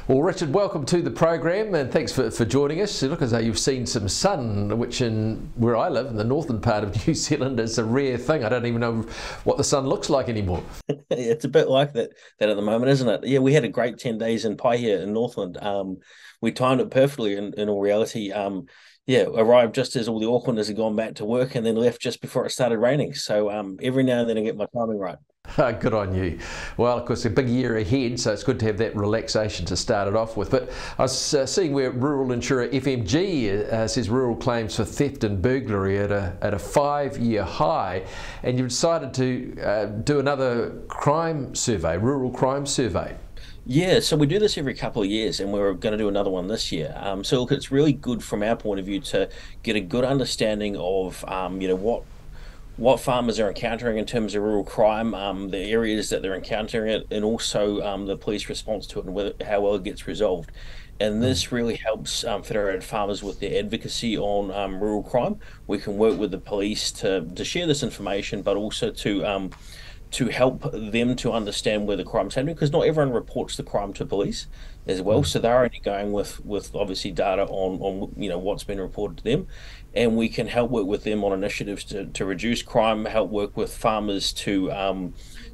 Well, Richard, welcome to the program and thanks for joining us. You look as though you've seen some sun, which in where I live, in the northern part of New Zealand, is a rare thing. I don't even know what the sun looks like anymore. It's a bit like that at the moment, isn't it? Yeah, we had a great 10 days in Pai here in Northland. We timed it perfectly in all reality. Yeah, arrived just as all the Aucklanders had gone back to work and then left just before it started raining. So every now and then I get my timing right. Good on you. Well, of course, a big year ahead, so it's good to have that relaxation to start it off with. But I was seeing where rural insurer FMG says rural claims for theft and burglary at a 5-year high, and you've decided to do another crime survey, rural crime survey. Yeah, so we do this every couple of years, and we're going to do another one this year. So look, it's really good from our point of view to get a good understanding of, what farmers are encountering in terms of rural crime, the areas that they're encountering it, and also the police response to it and how well it gets resolved. And this really helps federated farmers with their advocacy on rural crime. We can work with the police to share this information, but also to help them to understand where the crime's happening, because not everyone reports the crime to police as well. So they're only going with obviously data on what's been reported to them, and we can help work with them on initiatives to reduce crime, help work with farmers to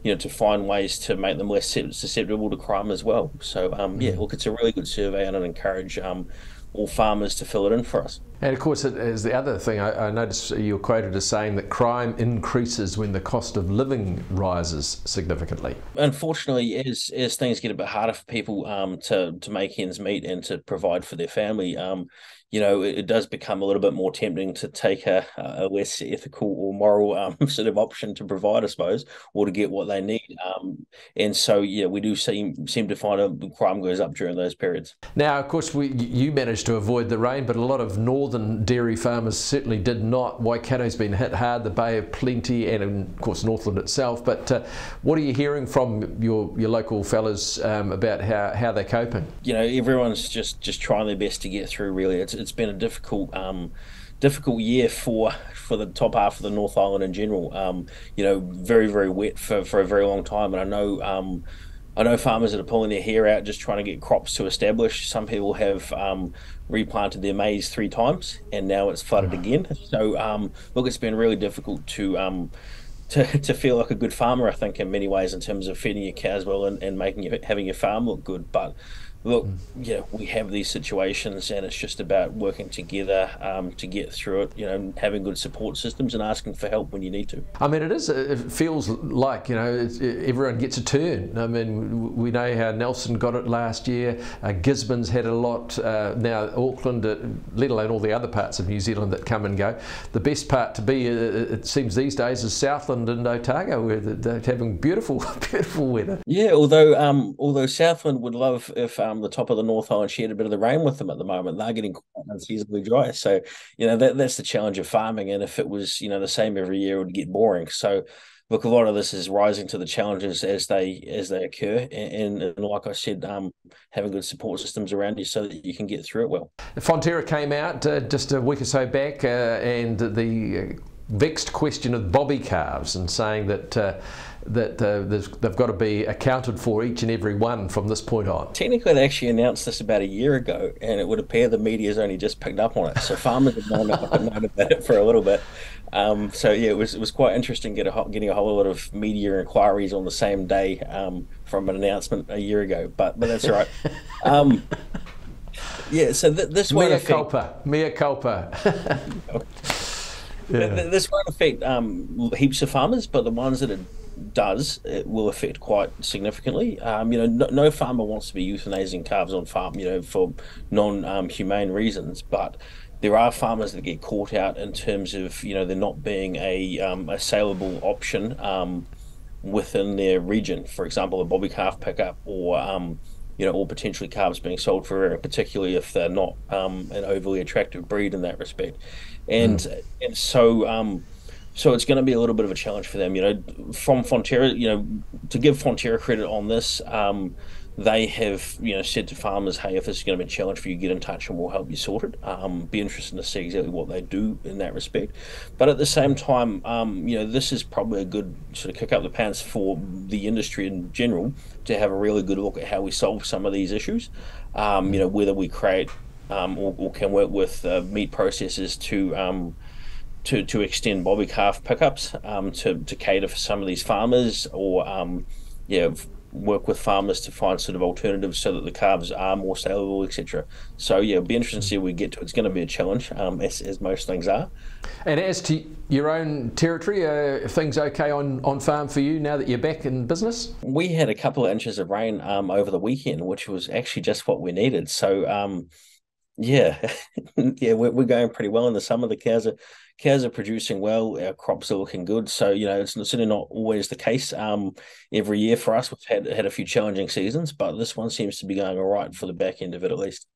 to find ways to make them less susceptible to crime as well. So yeah, look, it's a really good survey, and I'd encourage all farmers to fill it in for us. And of course, it is the other thing, I noticed you were quoted as saying that crime increases when the cost of living rises significantly. Unfortunately, as things get a bit harder for people to make ends meet and to provide for their family, it does become a little bit more tempting to take a less ethical or moral sort of option to provide, I suppose, or to get what they need. And so, yeah, we do seem to find that crime goes up during those periods. Now, of course, you managed to avoid the rain, but a lot of northern dairy farmers certainly did not. Waikato's been hit hard, the Bay of Plenty, and of course Northland itself. But what are you hearing from your local fellas about how they're coping? Everyone's just trying their best to get through. Really, it's been a difficult year for the top half of the North Island in general. Very, very wet for a very long time, and I know farmers that are pulling their hair out just trying to get crops to establish. Some people have replanted their maize 3 times, and now it's flooded again. So look, it's been really difficult to feel like a good farmer, I think, in many ways, in terms of feeding your cows well and having your farm look good. But look, we have these situations, and it's just about working together to get through it. Having good support systems and asking for help when you need to. I mean, it feels like everyone gets a turn. I mean, we know how Nelson got it last year. Gisborne's had a lot. Now Auckland, let alone all the other parts of New Zealand that come and go. The best part to be, it seems these days, is Southland and Otago, where they're having beautiful, beautiful weather. Yeah, although Southland would love if the top of the North Island shared a bit of the rain with them at the moment. They're getting quite unseasonably dry. So, that's the challenge of farming. And if it was, the same every year, it would get boring. So, look, a lot of this is rising to the challenges as they occur. And like I said, having good support systems around you so that you can get through it well. Fonterra came out just a week or so back and the vexed question of bobby calves, and saying that they've got to be accounted for, each and every one, from this point on. Technically, they actually announced this about a year ago, and it would appear the media's only just picked up on it. So farmers have known about it for a little bit. So yeah, it was quite interesting getting a whole lot of media inquiries on the same day from an announcement a year ago. But that's all right. Yeah, so this won't affect... Mea culpa. Yeah. This won't affect heaps of farmers, but the ones that it does, it will affect quite significantly. No farmer wants to be euthanizing calves on farm, for non-humane reasons, but there are farmers that get caught out in terms of, there not being a saleable option within their region. For example, a bobby calf pickup, or or potentially calves being sold for rearing, particularly if they're not an overly attractive breed in that respect. And so it's going to be a little bit of a challenge for them. From Fonterra, to give Fonterra credit on this, they have, said to farmers, hey, if this is going to be a challenge for you, get in touch and we'll help you sort it. Be interesting to see exactly what they do in that respect. But at the same time, this is probably a good sort of kick up the pants for the industry in general to have a really good look at how we solve some of these issues. Whether we create or can work with meat processors to extend bobby calf pickups to cater for some of these farmers, or work with farmers to find sort of alternatives so that the calves are more saleable, etc. So it'll be interesting to see what we get to. It's going to be a challenge, as most things are. And as to your own territory, are things okay on farm for you now that you're back in business? We had a couple of inches of rain over the weekend, which was actually just what we needed. So yeah, yeah, we're going pretty well in the summer. The cows are producing well. Our crops are looking good. So it's certainly not always the case every year for us. We've had a few challenging seasons, but this one seems to be going all right for the back end of it at least.